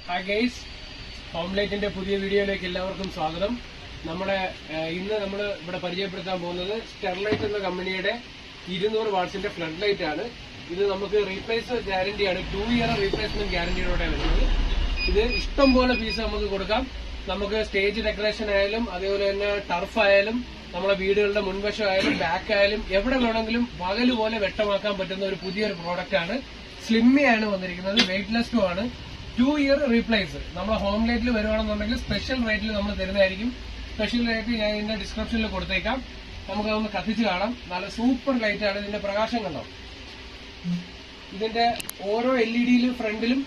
Hi guys, ഹോംലൈറ്റിന്റെ പുതിയ വീഡിയോയിലേക്ക് എല്ലാവർക്കും സ്വാഗതം. ഇന്ന് നമ്മൾ ഇവിടെ പരിചയപ്പെടുത്താൻ പോകുന്നത് സ്റ്റെർലൈറ്റ് എന്ന കമ്പനിയുടെ 200 വാട്ട്സിന്റെ ഫ്ലഡ് ലൈറ്റ് ആണ്. ഇത് നമുക്ക് റീപ്ലേസ് ഗ്യാരണ്ടിയാണ്, 2 ഇയർ റീപ്ലേസ്മെന്റ് ഗ്യാരണ്ടിയോടെ വരുന്നത്. ഇത് ഇഷ്ടം പോലെ പീസ് നമുക്ക് കൊടുക്കാം. നമുക്ക് സ്റ്റേജ് ഡെക്കറേഷൻ ആയാലും അതേപോലെ തന്നെ ടർഫ് ആയാലും നമ്മളെ വീടുകളുടെ മുൻവശം ആയാലും ബാക്ക് ആയാലും എവിടെ വേണമെങ്കിലും പകല് പോലെ വ്യക്തമാക്കാൻ പറ്റുന്ന ഒരു പുതിയൊരു പ്രോഡക്റ്റ് ആണ്. സ്ലിമ്മിയാണ് വന്നിരിക്കുന്നത്, വെയിറ്റ്ലെസ്സും ആണ്. 2 ഇയർ റീപ്ലേസ് നമ്മളെ ഹോം ലൈറ്റിൽ വരുവാണെന്നുണ്ടെങ്കിൽ സ്പെഷ്യൽ റേറ്റിൽ നമ്മൾ തരുന്നതായിരിക്കും. സ്പെഷ്യൽ റേറ്റ് ഞാൻ ഇതിന്റെ ഡിസ്ക്രിപ്ഷനിൽ കൊടുത്തേക്കാം. നമുക്ക് അതൊന്ന് കത്തിച്ച് കാണാം. നല്ല സൂപ്പർ ലൈറ്റ് ആണ്. ഇതിന്റെ പ്രകാശം കണ്ടോ? ഇതിന്റെ ഓരോ LED ഫ്രണ്ടിലും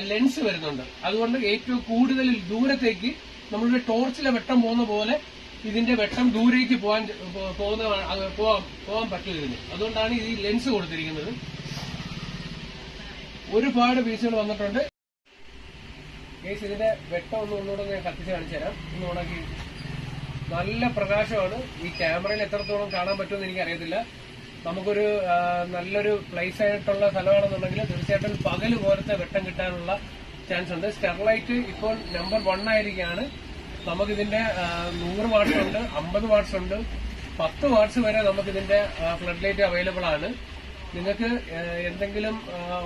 ലെൻസ് വരുന്നുണ്ട്. അതുകൊണ്ട് ഏറ്റവും കൂടുതൽ ദൂരത്തേക്ക് നമ്മളുടെ ടോർച്ചിലെ വെട്ടം പോകുന്ന പോലെ ഇതിന്റെ വെട്ടം ദൂരേക്ക് പോകാൻ പറ്റും ഇതിന്. അതുകൊണ്ടാണ് ഈ ലെൻസ് കൊടുത്തിരിക്കുന്നത്. ഒരുപാട് പീസുകൾ വന്നിട്ടുണ്ട്. ഗൈസ്, ഇതിന്റെ വെട്ടം ഒന്നുകൂടെ ഞാൻ കത്തിച്ച് കാണിച്ചു തരാം. ഒന്നുകൂടെ നല്ല പ്രകാശമാണ്. ഈ ക്യാമറയിൽ എത്രത്തോളം കാണാൻ പറ്റുമെന്ന് എനിക്കറിയത്തില്ല. നമുക്കൊരു നല്ലൊരു പ്ലേസ് ആയിട്ടുള്ള സ്ഥലമാണെന്നുണ്ടെങ്കിൽ തീർച്ചയായിട്ടും പകല് പോലത്തെ വെട്ടം കിട്ടാനുള്ള ചാൻസ് ഉണ്ട്. സ്റ്റെർലൈറ്റ് ഇപ്പോൾ നമ്പർ 1 ആയിരിക്കുകയാണ്. നമുക്കിതിന്റെ 100 വാട്ട്സ് ഉണ്ട്, 50 വാട്ട്സ് ഉണ്ട്, 10 വാട്ട്സ് വരെ നമുക്കിതിന്റെ ഫ്ലഡ് ലൈറ്റ് അവൈലബിൾ ആണ്. നിങ്ങൾക്ക് എന്തെങ്കിലും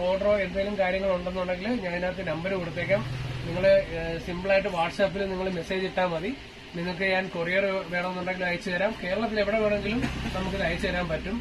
ഓർഡറോ എന്തെങ്കിലും കാര്യങ്ങളോ ഉണ്ടെന്നുണ്ടെങ്കിൽ ഞാൻ ഇതിനകത്ത് നമ്പർ കൊടുത്തേക്കാം. നിങ്ങൾ സിമ്പിളായിട്ട് വാട്സാപ്പിൽ നിങ്ങൾ മെസ്സേജ് ഇട്ടാൽ മതി. നിങ്ങൾക്ക് ഞാൻ കൊറിയർ വേണമെന്നുണ്ടെങ്കിൽ അയച്ചു തരാം. കേരളത്തിൽ എവിടെ വേണമെങ്കിലും നമുക്കിത് അയച്ചു തരാൻ പറ്റും.